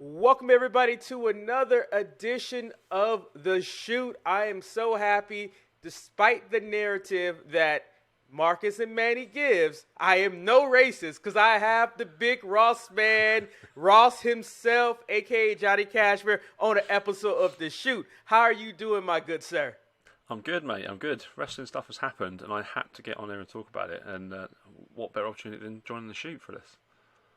Welcome everybody to another edition of The Shoot. I am so happy, despite the narrative that Marcus and Manny gives, I am no racist because I have the big Ross man, Ross himself, aka Johnny Cashmere, on an episode of The Shoot. How are you doing, my good sir? I'm good, mate. I'm good. Wrestling stuff has happened, and I had to get on there and talk about it. And what better opportunity than joining the shoot for this?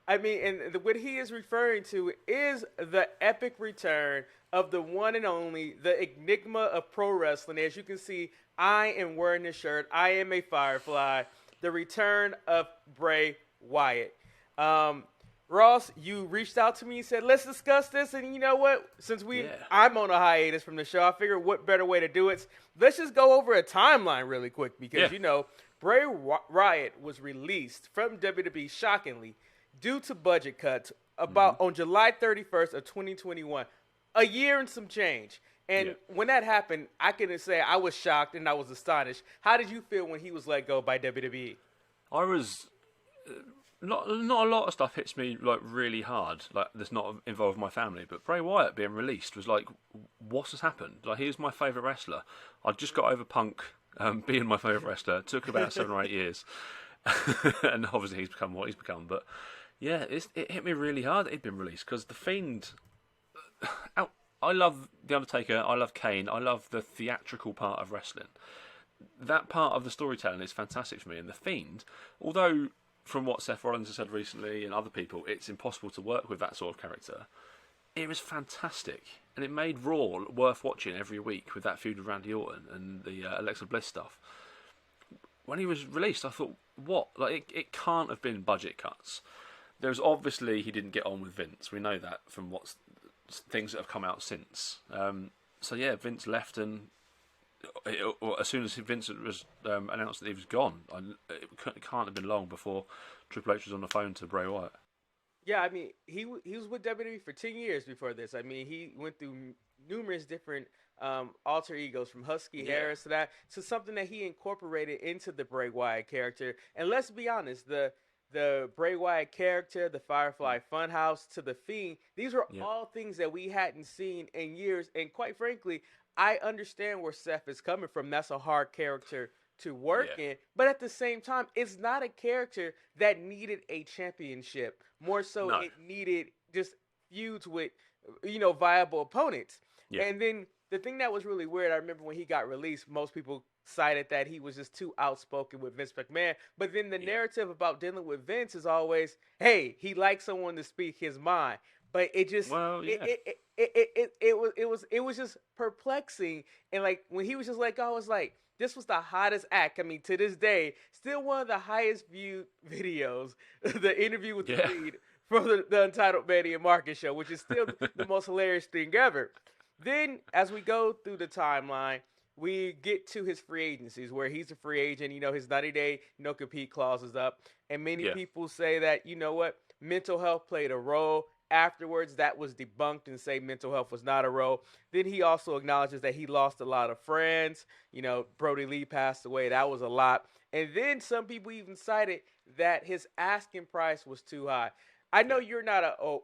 I mean, and what he is referring to is the epic return of the one and only, the enigma of pro wrestling. As you can see, I am wearing this shirt. I am a Firefly. The return of Bray Wyatt. Ross, you reached out to me and said, let's discuss this. And you know what? Since I'm on a hiatus from the show, I figured what better way to do it. Let's just go over a timeline really quick because, Bray Wyatt was released from WWE, shockingly, due to budget cuts on July 31st of 2021, a year and some change. And when that happened, I can say I was shocked and I was astonished. How did you feel when he was let go by WWE? I was not a lot of stuff hits me like really hard, like that's not involved my family. But Bray Wyatt being released was like, what has happened? Like, he was my favourite wrestler. I just got over Punk being my favourite wrestler. It took about 7 or 8 years, and obviously he's become what he's become. But yeah, it hit me really hard that he'd been released because The Fiend. I love The Undertaker, I love Kane, I love the theatrical part of wrestling. That part of the storytelling is fantastic for me. And The Fiend, although from what Seth Rollins has said recently and other people, it's impossible to work with that sort of character, it was fantastic. And it made Raw worth watching every week with that feud with Randy Orton and the Alexa Bliss stuff. When he was released, I thought, what? Like, it can't have been budget cuts. There's obviously he didn't get on with Vince. We know that from things that have come out since. Vince left, and as soon as Vince was announced that he was gone, it can't have been long before Triple H was on the phone to Bray Wyatt. Yeah, I mean, he was with WWE for 10 years before this. I mean, he went through numerous different alter egos, from Husky Harris to something that he incorporated into the Bray Wyatt character. And let's be honest, the Bray Wyatt character, the Firefly Funhouse, to the Fiend, these were all things that we hadn't seen in years. And quite frankly, I understand where Seth is coming from. That's a hard character to work in. But at the same time, it's not a character that needed a championship. More so, it needed just feuds with, viable opponents. Yeah. And then the thing that was really weird, I remember when he got released, most people cited that he was just too outspoken with Vince McMahon. But then the narrative about dealing with Vince is always, hey, he likes someone to speak his mind. But it just it was just perplexing. And like when he was just like, I was like, this was the hottest act. I mean, to this day, still one of the highest viewed videos, the interview with the lead from the Untitled Manny and Marcus show, which is still the most hilarious thing ever. Then as we go through the timeline, we get to his free agencies where he's a free agent. His 90-day no-compete clause is up. And many people say that, mental health played a role. Afterwards, that was debunked and say mental health was not a role. Then he also acknowledges that he lost a lot of friends. Brody Lee passed away. That was a lot. And then some people even cited that his asking price was too high. I know you're not a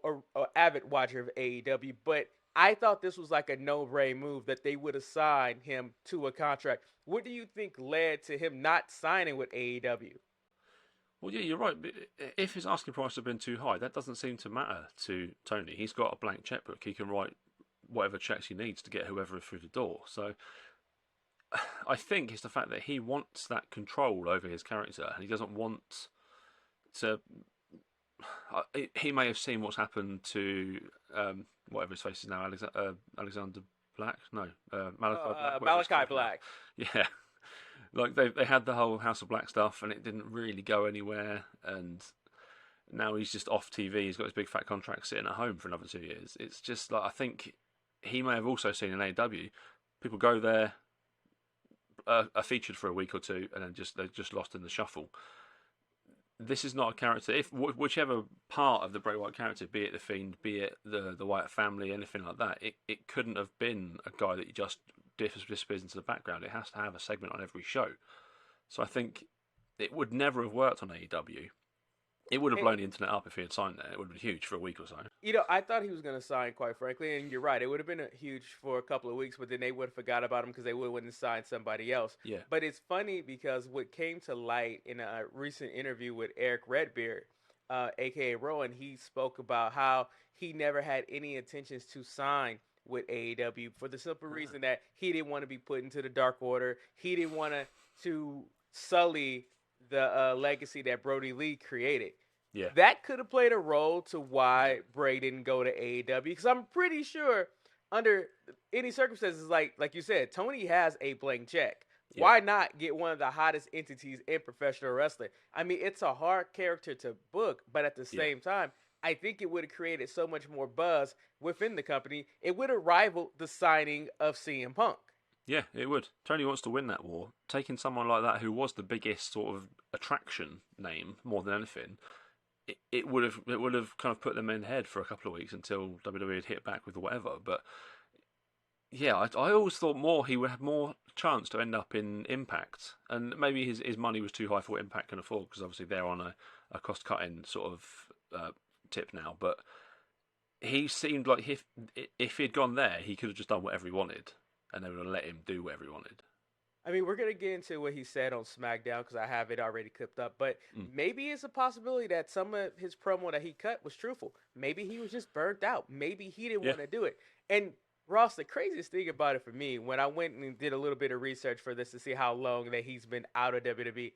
avid watcher of AEW, but I thought this was like a no-brainer move that they would assign him to a contract. What do you think led to him not signing with AEW? Well, yeah, you're right. If his asking price had been too high, that doesn't seem to matter to Tony. He's got a blank checkbook. He can write whatever checks he needs to get whoever through the door. So I think it's the fact that he wants that control over his character, and he doesn't want to. He may have seen what's happened to whatever his face is now, Alexander Black? No, Malachi Black. Malachi Black. Yeah. Like, they had the whole House of Black stuff, and it didn't really go anywhere, and now he's just off TV. He's got his big fat contract sitting at home for another 2 years. It's just like, I think he may have also seen in AEW, people go there, are featured for a week or two, and then they're just lost in the shuffle. This is not a character. If whichever part of the Bray Wyatt character, be it the Fiend, be it the Wyatt family, anything like that, it couldn't have been a guy that you just disappears into the background. It has to have a segment on every show. So I think it would never have worked on AEW. It would have blown the internet up if he had signed there. It would have been huge for a week or so. I thought he was going to sign, quite frankly, and you're right. It would have been huge for a couple of weeks, but then they would have forgot about him because they wouldn't have signed somebody else. Yeah. But it's funny because what came to light in a recent interview with Eric Redbeard, a.k.a. Rowan, he spoke about how he never had any intentions to sign with AEW for the simple reason that he didn't want to be put into the Dark Order. He didn't want to sully the legacy that Brody Lee created. Yeah. That could have played a role to why Bray didn't go to AEW, because I'm pretty sure under any circumstances, like you said, Tony has a blank check. Yeah. Why not get one of the hottest entities in professional wrestling? I mean, it's a hard character to book, but at the same time, I think it would have created so much more buzz within the company. It would have rivaled the signing of CM Punk. Yeah, it would. Tony wants to win that war. Taking someone like that, who was the biggest sort of attraction name more than anything, it would have kind of put them in head for a couple of weeks until WWE had hit back with whatever. But yeah, I always thought he would have more chance to end up in Impact, and maybe his money was too high for what Impact can afford, because obviously they're on a cost cutting sort of tip now. But he seemed like if he'd gone there, he could have just done whatever he wanted, and they would have let him do whatever he wanted. I mean, we're going to get into what he said on SmackDown because I have it already clipped up. But maybe it's a possibility that some of his promo that he cut was truthful. Maybe he was just burnt out. Maybe he didn't want to do it. And Ross, the craziest thing about it for me, when I went and did a little bit of research for this to see how long that he's been out of WWE,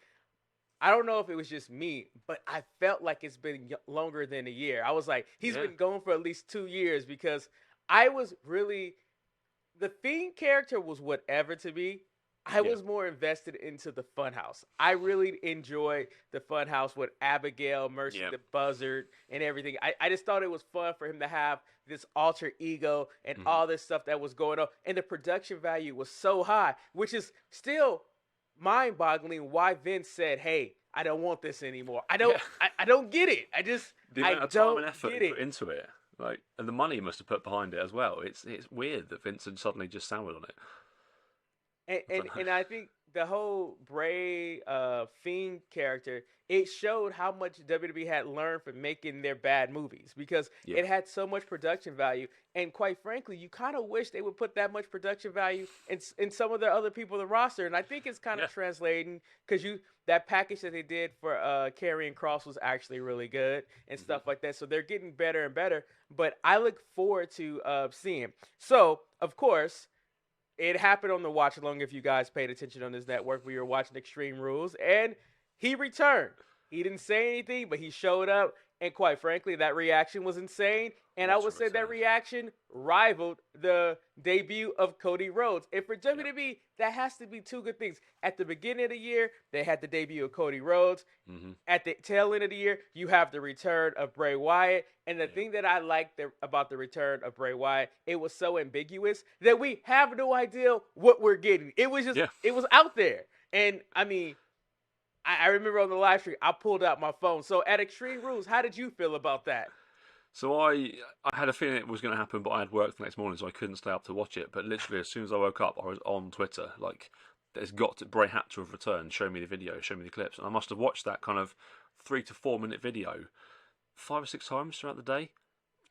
I don't know if it was just me, but I felt like it's been longer than a year. I was like, he's been going for at least 2 years, because I was really – the Fiend character was whatever to me. I was more invested into the Funhouse. I really enjoyed the Funhouse with Abigail, Mercy the Buzzard, and everything. I just thought it was fun for him to have this alter ego and all this stuff that was going on. And the production value was so high, which is still mind-boggling why Vince said, hey, I don't want this anymore. I don't get it. The amount of time and effort he put into it. And the money he must have put behind it as well. It's weird that Vince had suddenly just soured on it. And I think the whole Bray Fiend character, it showed how much WWE had learned from making their bad movies, because it had so much production value. And quite frankly, you kind of wish they would put that much production value in some of the other people in the roster. And I think it's kind of translating, because that package that they did for Karrion Kross was actually really good and stuff like that. So they're getting better and better. But I look forward to seeing. So, of course, it happened on the watch along. If you guys paid attention on this network, we were watching Extreme Rules, and he returned. He didn't say anything, but he showed up, and quite frankly, that reaction was insane. And I would say that reaction rivaled the debut of Cody Rhodes. And for WWE, that has to be two good things. At the beginning of the year, they had the debut of Cody Rhodes. At the tail end of the year, you have the return of Bray Wyatt. And the thing that I liked about the return of Bray Wyatt, it was so ambiguous that we have no idea what we're getting. It was just, it was out there. And I mean, I remember on the live stream, I pulled out my phone. So at Extreme Rules, how did you feel about that? So I had a feeling it was going to happen, but I had work the next morning, so I couldn't stay up to watch it. But literally, as soon as I woke up, I was on Twitter. Bray had to have returned. Show me the video, show me the clips. And I must have watched that kind of 3 to 4 minute video 5 or 6 times throughout the day,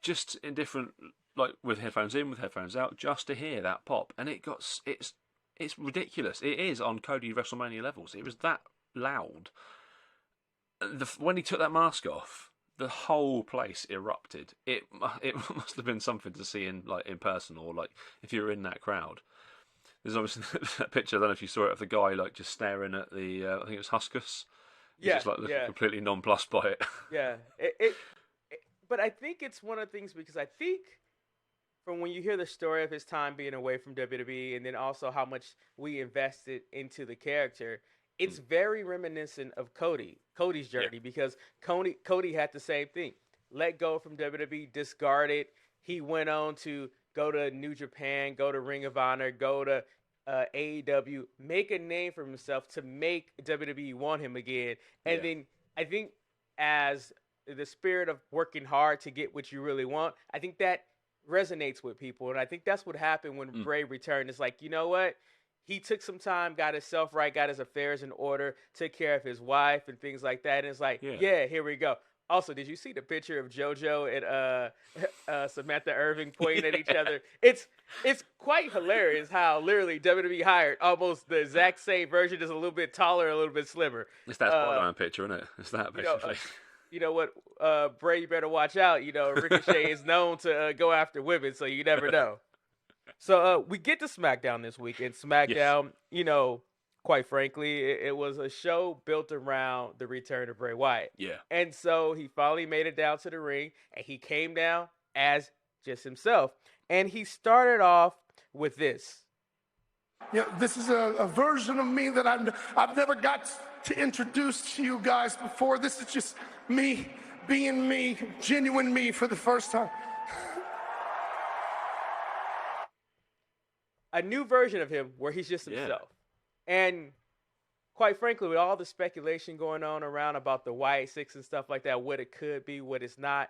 just in different, with headphones in, with headphones out, just to hear that pop. And it's ridiculous. It is on Cody WrestleMania levels. It was that loud. When he took that mask off, the whole place erupted. It must have been something to see in person, or if you were in that crowd. There's obviously that picture. I don't know if you saw it, of the guy just staring at the I think it was Huskus. He's just looking completely nonplussed by it. Yeah, but I think it's one of the things, because I think from when you hear the story of his time being away from WWE, and then also how much we invested into the character, it's very reminiscent of Cody's journey, because Cody had the same thing. Let go from WWE, discarded. He went on to go to New Japan, go to Ring of Honor, go to AEW, make a name for himself to make WWE want him again. And then I think, as the spirit of working hard to get what you really want, I think that resonates with people. And I think that's what happened when Bray returned. It's like, you know what? He took some time, got himself right, got his affairs in order, took care of his wife and things like that. And it's like, here we go. Also, did you see the picture of JoJo and Samantha Irving pointing at each other? It's quite hilarious how literally WWE hired almost the exact same version, just a little bit taller, a little bit slimmer. It's that Spider-Man picture, isn't it? It's that You know, basically. you know what, Bray, you better watch out. You know, Ricochet is known to go after women, so you never know. So we get to SmackDown this week, and SmackDown, quite frankly, it was a show built around the return of Bray Wyatt. Yeah. And so he finally made it down to the ring, and he came down as just himself. And he started off with this. Yeah, this is a version of me that I've never got to introduce to you guys before. This is just me being me, genuine me for the first time. A new version of him where he's just himself. And quite frankly, with all the speculation going on around about the Wyatt Six and stuff like that, what it could be, what it's not,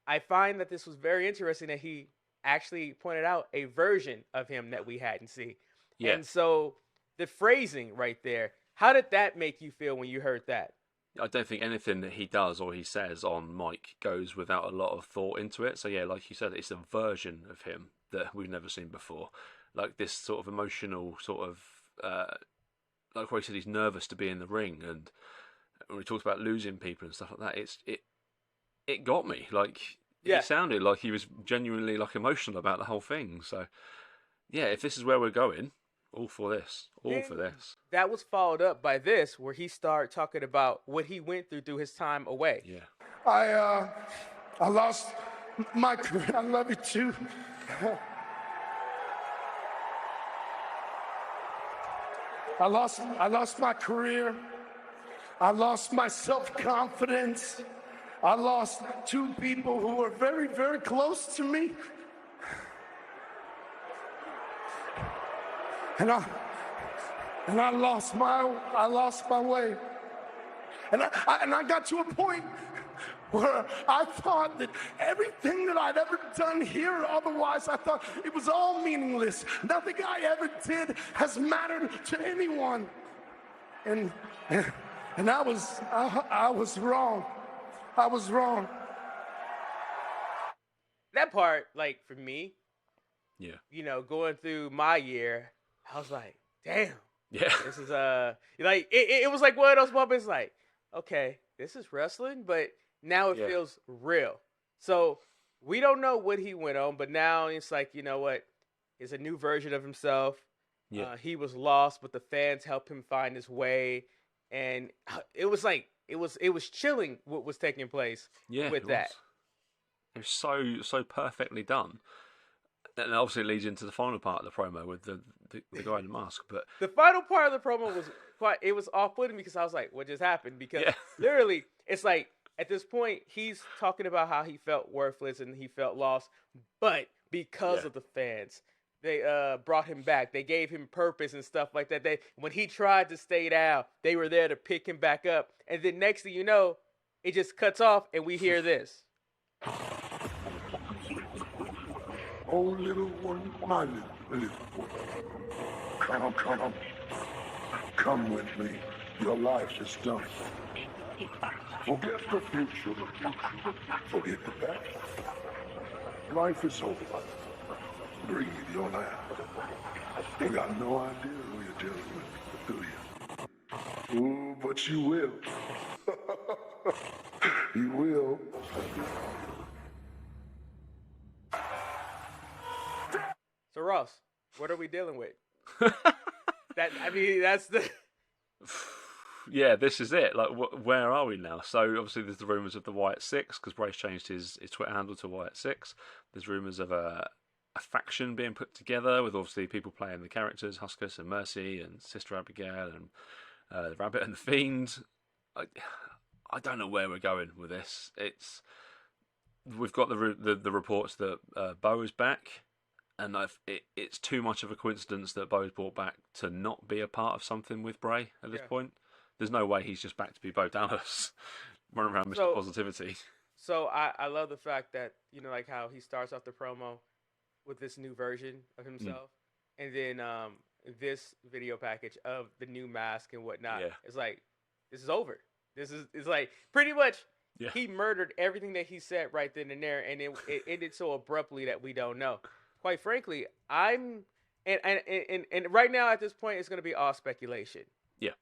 I find that this was very interesting that he actually pointed out a version of him that we hadn't seen. Yeah. And so the phrasing right there, how did that make you feel when you heard that? I don't think anything that he does or he says on mic goes without a lot of thought into it. So yeah, like you said, it's a version of him that we've never seen before. Like this sort of emotional sort of, like what he said, he's nervous to be in the ring, and when he talks about losing people and stuff like that, it got me. Like it sounded like he was genuinely like emotional about the whole thing. So yeah, if this is where we're going, all for this, for this. That was followed up by this, where he started talking about what he went through his time away. Yeah, I lost my career. I love you too. I lost my career. I lost my self-confidence. I lost two people who were very, very close to me. And I lost my way. And I got to a point where I thought that everything that I'd ever done here, otherwise I thought it was all meaningless. Nothing I ever did has mattered to anyone. And I was wrong. I was wrong. That part, like for me, going through my year, I was like, damn. Yeah. This is like it was like one of those moments like, okay, this is wrestling, but now it feels real. So we don't know what he went on, but now it's like, you know what? It's a new version of himself. Yeah. He was lost, but the fans helped him find his way. And it was like, it was chilling what was taking place with that. It was so perfectly done. And obviously it leads into the final part of the promo with the guy in the mask. But the final part of the promo was off-putting because I was like, what just happened? Because literally, it's like, at this point, he's talking about how he felt worthless and he felt lost. But because of the fans, they brought him back. They gave him purpose and stuff like that. When he tried to stay down, they were there to pick him back up. And then next thing you know, it just cuts off and we hear this. Oh, little one, my little one. Come with me. Your life is done. Forget the future. Forget the past. Life is over. Breathe your life. You got no idea who you're dealing with, do you? Ooh, but you will. You will. So Ross, what are we dealing with? That's the. Yeah, this is it. Like, where are we now? So obviously, there's the rumours of the Wyatt Six because Bray's changed his Twitter handle to Wyatt Six. There's rumours of a faction being put together with obviously people playing the characters, Huskus and Mercy and Sister Abigail and the Rabbit and the Fiend. I don't know where we're going with this. We've got the reports that Bo is back. And it's too much of a coincidence that Bo's brought back to not be a part of something with Bray at this point. There's no way he's just back to be Bo Dallas, running around Mr. Positivity. So I love the fact that, like how he starts off the promo with this new version of himself. And then this video package of the new mask and whatnot. Yeah. It's like, this is over. It's like, pretty much, Yeah. he murdered everything that he said right then and there, and it ended so abruptly that we don't know. Quite frankly, and right now at this point, it's going to be all speculation. Yeah.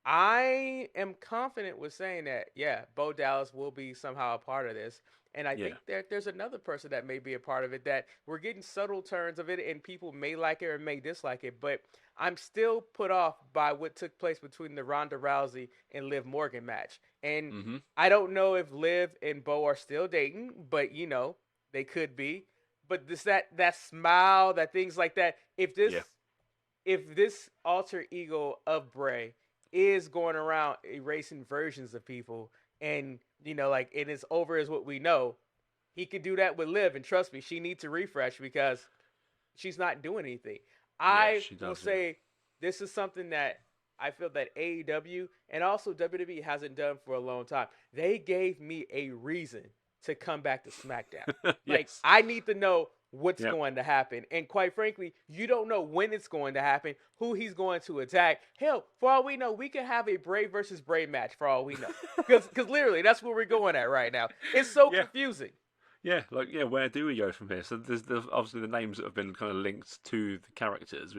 I am confident with saying that, yeah, Bo Dallas will be somehow a part of this. And I Yeah. think that there's another person that may be a part of it that we're getting subtle turns of it, and people may like it or may dislike it. But I'm still put off by what took place between the Ronda Rousey and Liv Morgan match. And Mm-hmm. I don't know if Liv and Bo are still dating, but they could be. But that smile, that things like that. Yeah. If this alter ego of Bray is going around erasing versions of people, and like it is over is what we know, he could do that with Liv, and trust me, she needs to refresh because she's not doing anything. I she will does. say this is something that I feel that AEW and also WWE hasn't done for a long time. They gave me a reason to come back to SmackDown. Like, Yes. I need to know what's Yep. going to happen. And quite frankly, you don't know when it's going to happen, who he's going to attack. Hell, for all we know, we can have a Bray versus Bray match for all we know. Because literally, that's where we're going at right now. It's so Yeah. confusing. Yeah, where do we go from here? So there's obviously the names that have been kind of linked to the characters.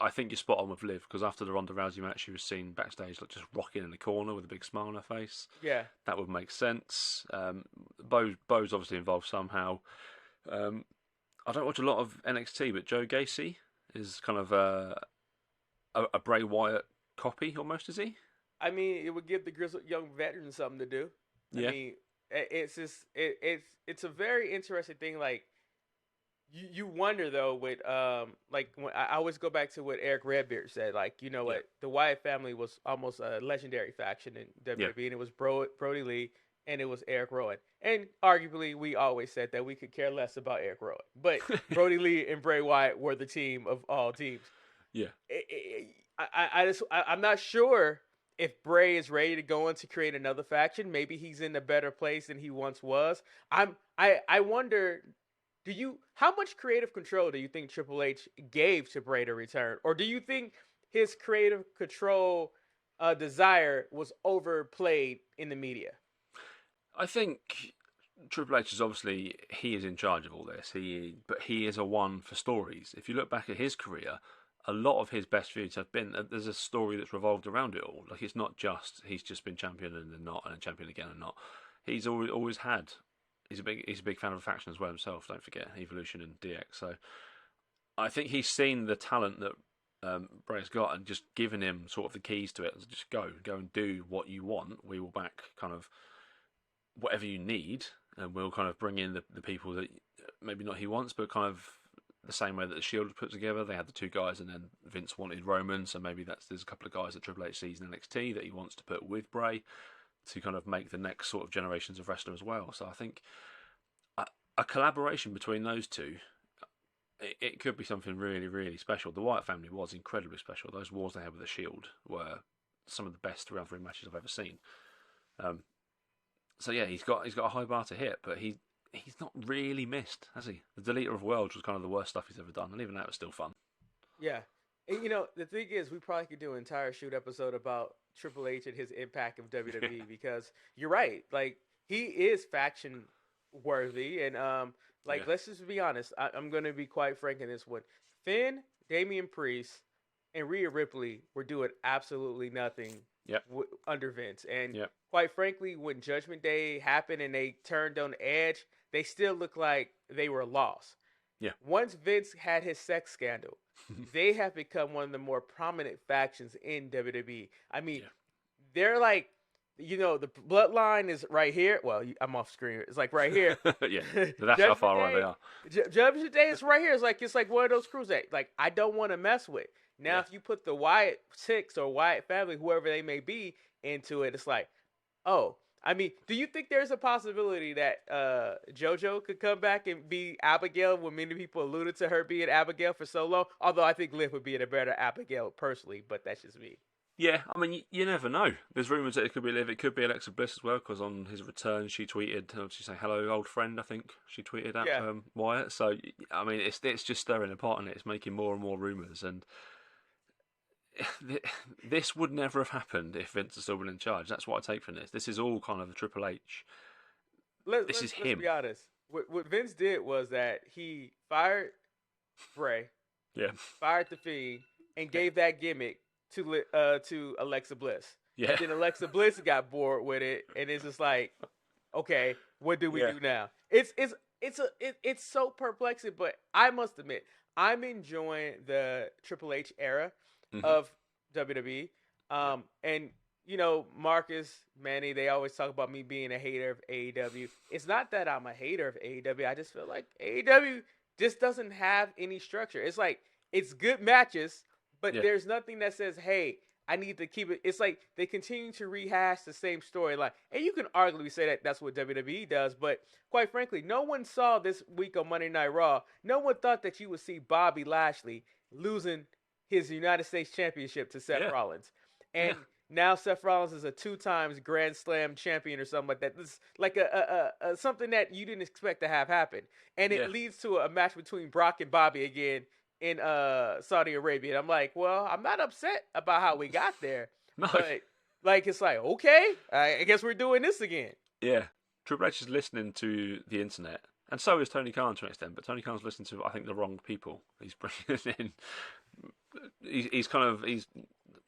I think you're spot on with Liv, because after the Ronda Rousey match, she was seen backstage like just rocking in the corner with a big smile on her face. Yeah. That would make sense. Bo's obviously involved somehow. I don't watch a lot of NXT, but Joe Gacy is kind of a Bray Wyatt copy almost, is he? I mean, it would give the grizzled young veteran something to do. Yeah. I mean, it's just it's a very interesting thing. Like, you wonder though with like when I always go back to what Eric Redbeard said. Like, you know what, the Wyatt family was almost a legendary faction in WWE, and it was Brody Lee and it was Eric Rowan. And arguably, we always said that we could care less about Eric Rowan, but Brody Lee and Bray Wyatt were the team of all teams. Yeah. I'm not sure if Bray is ready to go in to create another faction. Maybe he's in a better place than he once was. I wonder, how much creative control do you think Triple H gave to Bray to return? Or do you think his creative control desire was overplayed in the media? I think Triple H is obviously, he is in charge of all this. But he is a one for stories. If you look back at his career, a lot of his best feuds have been, there's a story that's revolved around it all. Like, it's not just he's just been champion and then not, and then champion again and not. He's always had. He's a big fan of a faction as well himself. Don't forget Evolution and DX. So I think he's seen the talent that Bray's got and just given him sort of the keys to it. Just go and do what you want. We will back kind of whatever you need, and we'll kind of bring in the people that maybe not he wants, but kind of the same way that the Shield was put together. They had the two guys, and then Vince wanted Roman, so maybe there's a couple of guys that Triple H sees in NXT that he wants to put with Bray to kind of make the next sort of generations of wrestler as well. So I think a collaboration between those two, it could be something really, really special. The Wyatt family was incredibly special. Those wars they had with the Shield were some of the best 3-on-3 matches I've ever seen. So yeah, he's got a high bar to hit, but he's not really missed, has he? The Deleter of Worlds was kind of the worst stuff he's ever done, and even that was still fun. Yeah. And, the thing is, we probably could do an entire shoot episode about Triple H and his impact of WWE because you're right. Like, he is faction worthy. And, let's just be honest. I'm going to be quite frank in this one. Finn, Damian Priest, and Rhea Ripley were doing absolutely nothing under Vince. And quite frankly, when Judgment Day happened and they turned on Edge, they still looked like they were lost. Yeah. Once Vince had his sex scandal, they have become one of the more prominent factions in WWE. I mean, they're like, the bloodline is right here. Well, I'm off screen. It's like right here. Yeah, that's how far away they are. Judgment Day is right here. It's like one of those crews that, like, I don't want to mess with. Now, if you put the Wyatt Six or Wyatt family, whoever they may be, into it, it's like, oh. I mean, do you think there's a possibility that JoJo could come back and be Abigail when many people alluded to her being Abigail for so long? Although I think Liv would be a better Abigail personally, but that's just me. Yeah, I mean, you never know. There's rumours that it could be Liv. It could be Alexa Bliss as well, because on his return, she tweeted, she say, hello, old friend, I think she tweeted at Wyatt. So, I mean, it's just stirring the pot, and it's making more and more rumours. And this would never have happened if Vince had still been in charge. That's what I take from this. This is all kind of the Triple H This is let's him. be honest. What Vince did was that he fired Bray, Yeah. fired the Fiend, and gave that gimmick to Alexa Bliss. Yeah. And then Alexa Bliss got bored with it, and it's just like, okay, what do we Yeah. do now? It's so perplexing, but I must admit, I'm enjoying the Triple H era of WWE. And you know, Marcus, Manny, they always talk about me being a hater of AEW. It's not that I'm a hater of AEW. I just feel like AEW just doesn't have any structure. It's like it's good matches, but Yeah. there's nothing that says, "Hey, I need to keep it." It's like they continue to rehash the same storyline, and you can arguably say that that's what WWE does. But quite frankly, no one saw this week on Monday Night Raw. No one thought that you would see Bobby Lashley losing his United States Championship to Seth Rollins, and now Seth Rollins is a 2 times Grand Slam champion or something like that. This is like a something that you didn't expect to have happen, and it leads to a match between Brock and Bobby again in Saudi Arabia. And I'm like, well, I'm not upset about how we got there, No. but like it's like, okay, I guess we're doing this again. Yeah. Triple H is listening to the internet, and so is Tony Khan to an extent. But Tony Khan's listening to, I think, the wrong people. He's bringing in. He's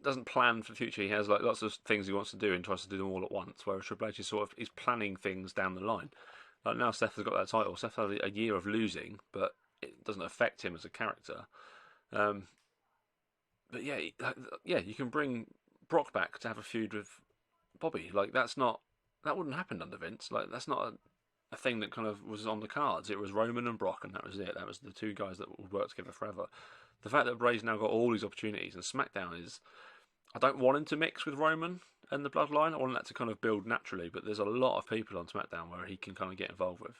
doesn't plan for the future. He has like lots of things he wants to do and tries to do them all at once. Whereas Triple H is he's planning things down the line. Like now, Seth has got that title. Seth had a year of losing, but it doesn't affect him as a character. But yeah, you can bring Brock back to have a feud with Bobby. Like that wouldn't happen under Vince. Like that's not a thing that kind of was on the cards. It was Roman and Brock, and that was it. That was the 2 guys that would work together forever. The fact that Bray's now got all these opportunities, and SmackDown is, I don't want him to mix with Roman and the Bloodline. I want that to kind of build naturally, but there's a lot of people on SmackDown where he can kind of get involved with.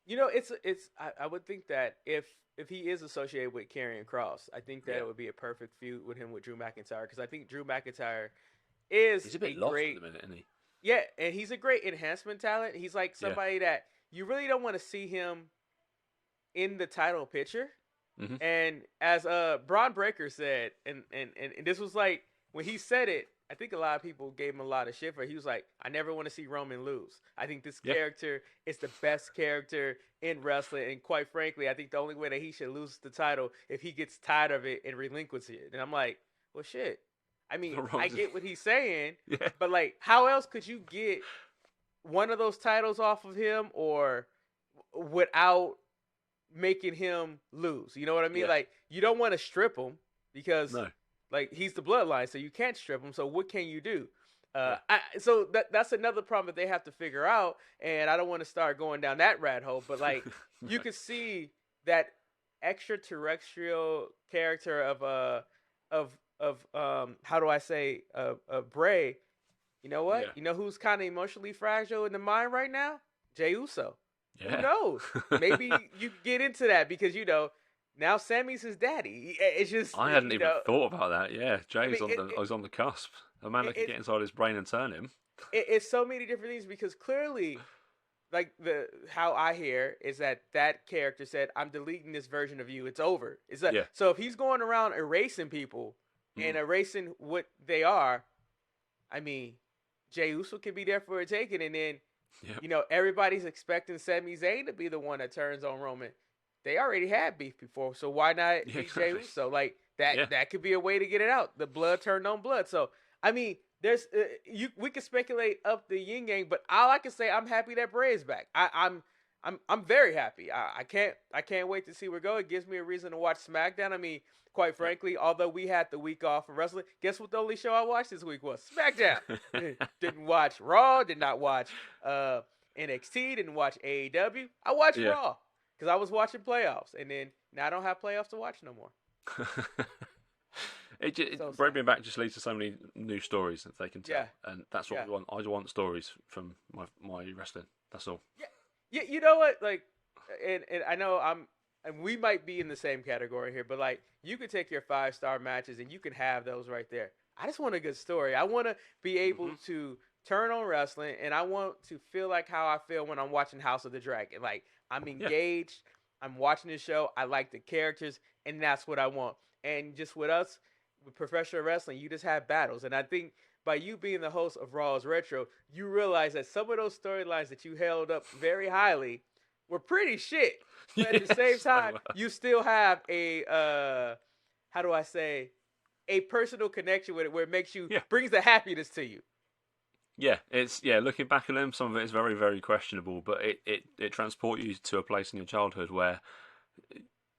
You know, I would think that if he is associated with Karrion Kross, I think that it would be a perfect feud with him with Drew McIntyre, because I think Drew McIntyre is he's a bit lost at the minute, isn't he? Yeah, and he's a great enhancement talent. He's like somebody that you really don't want to see him in the title picture. Mm-hmm. And as Braun Breaker said, and this was like when he said it, I think a lot of people gave him a lot of shit for it. He was like, I never want to see Roman lose. I think this character is the best character in wrestling, and quite frankly, I think the only way that he should lose the title if he gets tired of it and relinquishes it. And I'm like, well, shit. I mean, I get what he's saying, but like, how else could you get one of those titles off of him or without making him lose? You know what I mean? Like, you don't want to strip him because like he's the bloodline, so you can't strip him. So what can you do? So that's another problem that they have to figure out, and I don't want to start going down that rat hole, but like you could see that extraterrestrial character of how do I say Bray. You know what? You know who's kind of emotionally fragile in the mind right now? Jey Uso. Who knows? Maybe you get into that because now Sammy's his daddy. It's just I hadn't even thought about that. Yeah, Jay's was on the cusp. A man that could get inside his brain and turn him. It's so many different things because clearly, like how I hear is that character said, "I'm deleting this version of you. It's over." It's like, so if he's going around erasing people and erasing what they are, I mean, Jey Uso could be there for a taking, and then everybody's expecting Sami Zayn to be the one that turns on Roman. They already had beef before, so why not be Jey Uso? Like that could be a way to get it out. The blood turned on blood. So I mean, there's we could speculate up the yin yang, but all I can say, I'm happy that Bray is back. I'm very happy. I can't wait to see where it goes. It gives me a reason to watch SmackDown. I mean, quite frankly, although we had the week off from wrestling, guess what the only show I watched this week was? SmackDown. Didn't watch Raw, did not watch NXT, didn't watch AEW. I watched Raw because I was watching playoffs, and then now I don't have playoffs to watch no more. Bray being back just leads to so many new stories that they can tell, and that's what we want. I want stories from my wrestling. That's all. Yeah, you know what? Like, and I know and we might be in the same category here, but like, you could take your 5-star matches and you can have those right there. I just want a good story. I want to be able to turn on wrestling, and I want to feel like how I feel when I'm watching House of the Dragon. Like, I'm engaged. I'm watching the show. I like the characters, and that's what I want. And just with us, with professional wrestling, you just have battles. And I think by you being the host of Raw's Retro, you realize that some of those storylines that you held up very highly were pretty shit. But at the same Yes, they time, were. you still have a how do I say, a personal connection with it where it makes you Yeah. brings the happiness to you. Yeah, looking back at them, some of it is very, very questionable, but it transports you to a place in your childhood where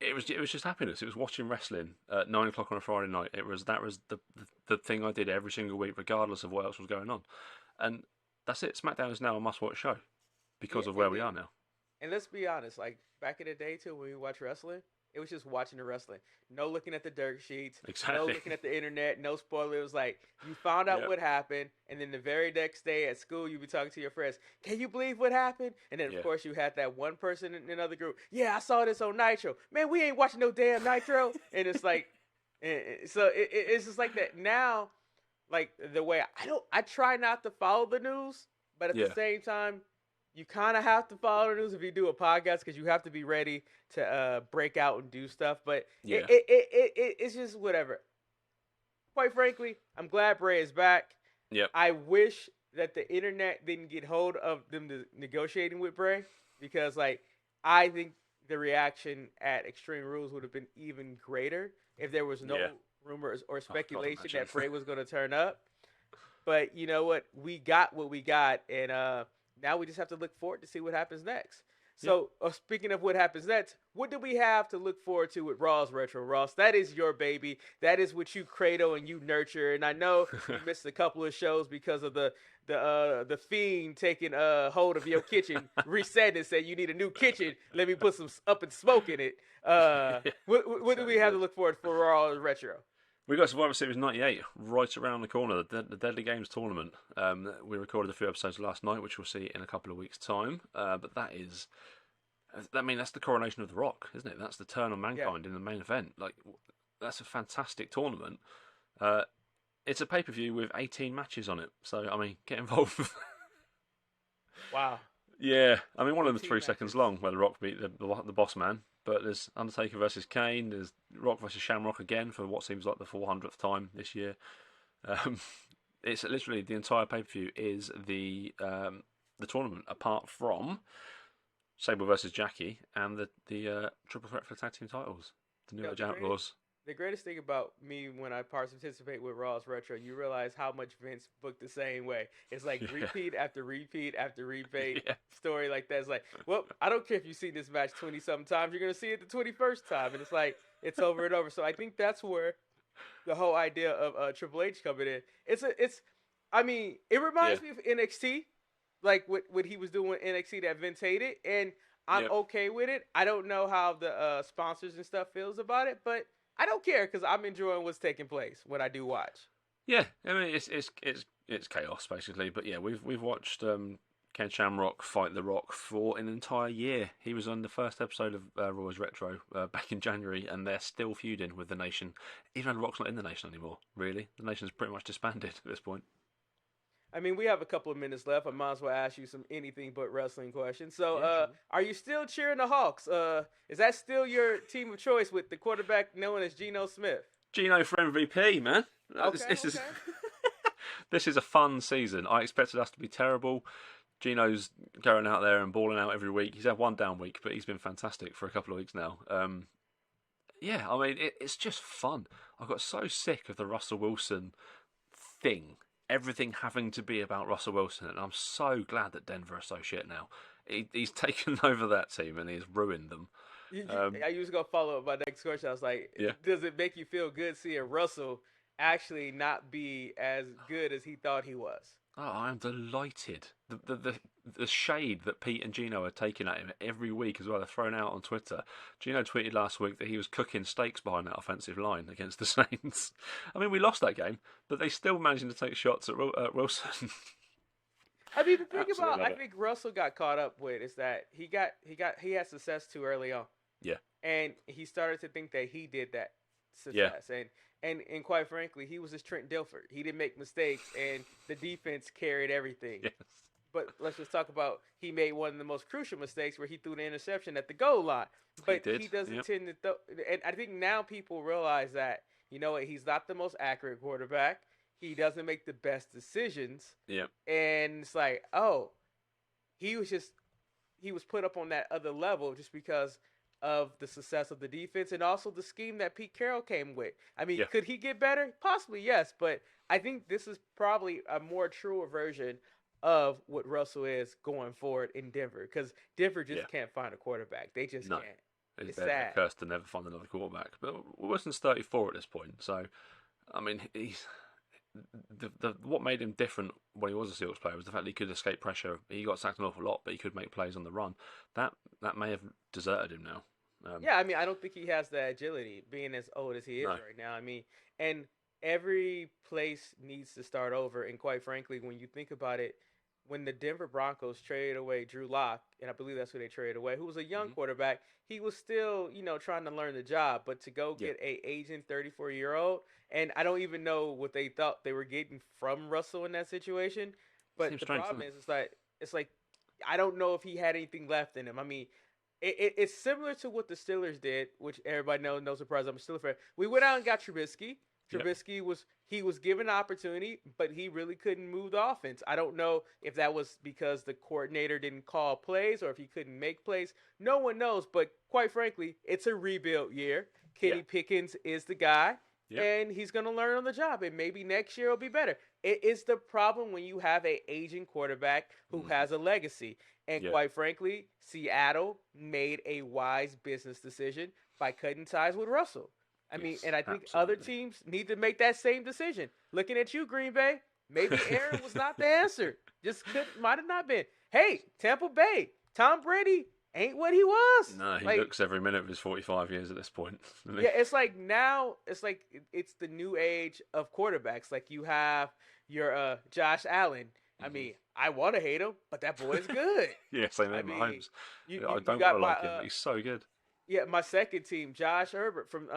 it was just happiness. It was watching wrestling at 9 o'clock on a Friday night. That was the thing I did every single week, regardless of what else was going on. And that's it. SmackDown is now a must-watch show because of where we are now. And let's be honest, like back in the day too, when we watch wrestling, it was just watching the wrestling. No looking at the dirt sheets. Exactly. No looking at the internet. No spoiler. It was like you found out what happened, and then the very next day at school, you'd be talking to your friends. Can you believe what happened? And then of course you had that one person in another group. Yeah, I saw this on Nitro. Man, we ain't watching no damn Nitro. And it's like, so it's just like that now. Like the way I try not to follow the news, but at the same time, you kind of have to follow the news if you do a podcast because you have to be ready to break out and do stuff. But it's just whatever. Quite frankly, I'm glad Bray is back. Yep. I wish that the internet didn't get hold of them negotiating with Bray because, like, I think the reaction at Extreme Rules would have been even greater if there was no rumors or speculation that Bray was going to turn up. But you know what? We got what we got, and now we just have to look forward to see what happens next. So, speaking of what happens next, what do we have to look forward to with Raw's Retro, Ross? That is your baby. That is what you cradle and you nurture. And I know you missed a couple of shows because of the Fiend taking hold of your kitchen, reset and said you need a new kitchen. Let me put some up and smoke in it. What do we have to look forward for Raw's Retro? We got Survivor Series 98 right around the corner, the Deadly Games tournament. We recorded a few episodes last night, which we'll see in a couple of weeks' time. But that's the coronation of The Rock, isn't it? That's the turn on Mankind in the main event. Like, that's a fantastic tournament. It's a pay-per-view with 18 matches on it. So, I mean, get involved. Wow. Yeah, I mean, one of them is 3 seconds long, where The Rock beat the boss man. But there's Undertaker versus Kane. There's Rock versus Shamrock again for what seems like the 400th time this year. It's literally the entire pay-per-view is the tournament, apart from Sable versus Jackie and the triple threat for tag team titles, the New Age Outlaws. The greatest thing about me when I participate with Raw's Retro, you realize how much Vince booked the same way. It's like repeat after repeat after repeat story like that. It's like, well, I don't care if you've seen this match 20-something times, you're going to see it the 21st time. And it's like, it's over and over. So I think that's where the whole idea of Triple H coming in. It reminds me of NXT, like what he was doing with NXT that Vince hated. And I'm okay with it. I don't know how the sponsors and stuff feels about it, but I don't care because I'm enjoying what's taking place when I do watch. Yeah, I mean it's chaos basically, but yeah, we've watched Ken Shamrock fight The Rock for an entire year. He was on the first episode of Raw's Retro back in January, and they're still feuding with the Nation, even though The Rock's not in the Nation anymore. Really, the Nation's pretty much disbanded at this point. I mean, we have a couple of minutes left. I might as well ask you some anything but wrestling questions. So, are you still cheering the Hawks? Is that still your team of choice with the quarterback known as Geno Smith? Geno for MVP, man. Okay, This is a fun season. I expected us to be terrible. Geno's going out there and balling out every week. He's had one down week, but he's been fantastic for a couple of weeks now. It's just fun. I got so sick of the Russell Wilson thing. Everything having to be about Russell Wilson, and I'm so glad that Denver are so shit now. He's taken over that team and he's ruined them. I was going to follow up my next question. I was like, does it make you feel good seeing Russell actually not be as good as he thought he was? Oh, I'm delighted. The shade that Pete and Gino are taking at him every week as well, they're thrown out on Twitter. Gino tweeted last week that he was cooking steaks behind that offensive line against the Saints. I mean, we lost that game, but they still managing to take shots at Wilson. I mean, the thing I think Russell got caught up with is that he had success too early on. Yeah. And he started to think that he did that success. Yeah. And quite frankly, he was just Trent Dilfer. He didn't make mistakes, and the defense carried everything. Yes. But let's just talk about he made one of the most crucial mistakes where he threw the interception at the goal line. But he doesn't tend to throw. And I think now people realize that, you know what, he's not the most accurate quarterback. he doesn't make the best decisions. Yeah. And it's like, oh, he was put up on that other level just because of the success of the defense and also the scheme that Pete Carroll came with. I mean, could he get better? Possibly, yes, but I think this is probably a more truer version of what Russell is going forward in Denver, because Denver just can't find a quarterback. They just can't. It's they're sad. cursed to never find another quarterback. But Wilson's 34 at this point, so I mean, he's what made him different when he was a Seahawks player was the fact that he could escape pressure. He got sacked an awful lot, but he could make plays on the run. That may have deserted him now. Yeah, I mean, I don't think he has the agility, being as old as he is right now. I mean, and every place needs to start over. And quite frankly, when you think about it, when the Denver Broncos traded away Drew Lock, and I believe that's who they traded away, who was a young quarterback, he was still, trying to learn the job. But to go get a aging 34-year-old, and I don't even know what they thought they were getting from Russell in that situation. But the problem is, it's like I don't know if he had anything left in him. I mean, it's similar to what the Steelers did, which everybody knows. No surprise, I'm a Steelers fan. We went out and got Trubisky. Trubisky was given an opportunity, but he really couldn't move the offense. I don't know if that was because the coordinator didn't call plays or if he couldn't make plays. No one knows, but quite frankly, it's a rebuild year. Kenny Pickens is the guy, and he's going to learn on the job, and maybe next year will be better. It is the problem when you have an aging quarterback who has a legacy. And quite frankly, Seattle made a wise business decision by cutting ties with Russell. I mean, and I think other teams need to make that same decision. Looking at you, Green Bay, maybe Aaron was not the answer. Might have not been. Hey, Tampa Bay, Tom Brady ain't what he was. No, he looks every minute of his 45 years at this point. Yeah, it's like now, it's the new age of quarterbacks. Like you have your Josh Allen. I mean, I want to hate him, but that boy's good. Same with Mahomes. I don't want to like him, but he's so good. Yeah, my second team, Josh Herbert from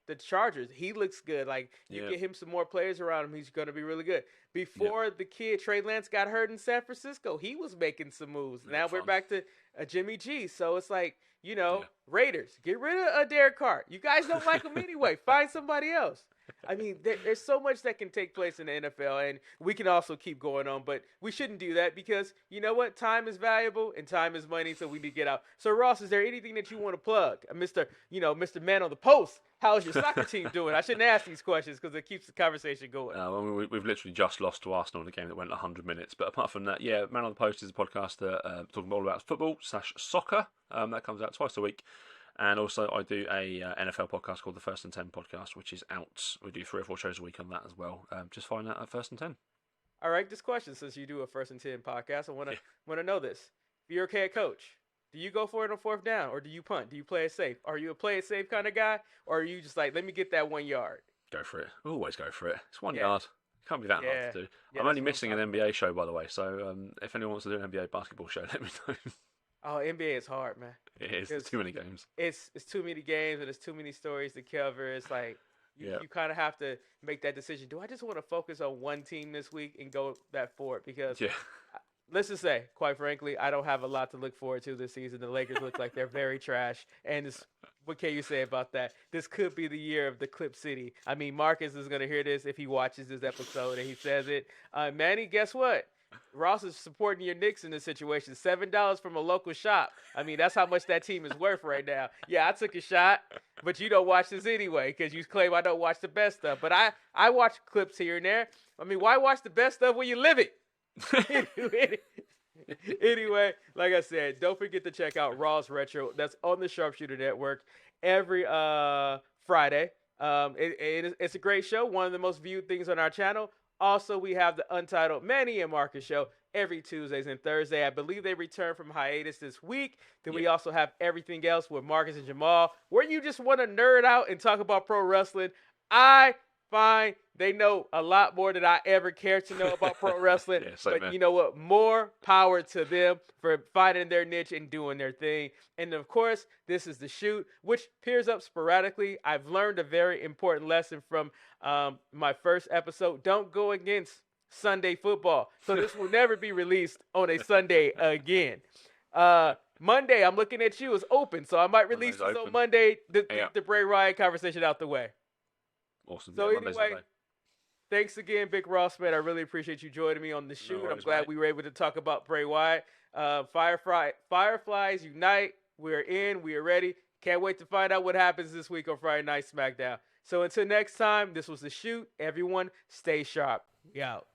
the Chargers. He looks good. Like, you get him some more players around him, he's going to be really good. Before the kid, Trey Lance, got hurt in San Francisco, he was making some moves. Now we're back to Jimmy G. So it's like, Raiders, get rid of Derek Carr. You guys don't like him anyway. Find somebody else. I mean, there's so much that can take place in the NFL, and we can also keep going on, but we shouldn't do that because, you know what? Time is valuable and time is money, so we need to get out. So, Ross, is there anything that you want to plug? Mr. Man on the Post, how's your soccer team doing? I shouldn't ask these questions because it keeps the conversation going. We've literally just lost to Arsenal in a game that went 100 minutes, but apart from that, Man on the Post is a podcast that talking all about football/soccer. That comes out twice a week. And also, I do a NFL podcast called the First and 10 podcast, which is out. We do 3 or 4 shows a week on that as well. Just find that at First and 10. All right, this question, since you do a First and 10 podcast, I want to know this. If you're a head coach, do you go for it on 4th down, or do you punt? Do you play it safe? Are you a play it safe kind of guy, or are you just like, let me get that 1 yard? Go for it. Always go for it. It's 1 yard. Can't be that hard to do. I'm only missing an NBA show, by the way. So if anyone wants to do an NBA basketball show, let me know. Oh, NBA is hard, man. It is. It's too many games. It's too many games, and there's too many stories to cover. It's like you kind of have to make that decision. Do I just want to focus on one team this week and go that forward? Because let's just say, quite frankly, I don't have a lot to look forward to this season. The Lakers look like they're very trash, and what can you say about that? This could be the year of the Clip City. I mean, Marcus is going to hear this if he watches this episode and he says it. Manny, guess what? Ross is supporting your Knicks in this situation. $7 from a local shop. I mean, that's how much that team is worth right now. Yeah, I took a shot, but you don't watch this anyway because you claim I don't watch the best stuff. But I watch clips here and there. I mean, why watch the best stuff when you live it? Anyway, like I said, don't forget to check out Raw's Retro. That's on the Sharpshooter Network every Friday. It's a great show. One of the most viewed things on our channel. Also, we have the Untitled Manny and Marcus show every Tuesdays and Thursday. I believe they return from hiatus this week. Then we also have everything else with Marcus and Jamal, where you just want to nerd out and talk about pro wrestling. I find they know a lot more than I ever cared to know about pro wrestling. But you know what? More power to them for finding their niche and doing their thing. And of course, this is The Shoot, which appears up sporadically. I've learned a very important lesson from my first episode. Don't go against Sunday football. So this will never be released on a Sunday again. Monday, I'm looking at you, is open. So I might release this on Monday, the Bray Wyatt conversation out the way. Awesome. So anyway, Thanks again, Big Ross, man. I really appreciate you joining me on the shoot. worries, I'm glad mate. we were able to talk about Bray Wyatt. Fireflies unite. We're in. We are ready. Can't wait to find out what happens this week on Friday Night SmackDown. So until next time, this was the shoot. Everyone, stay sharp. We out.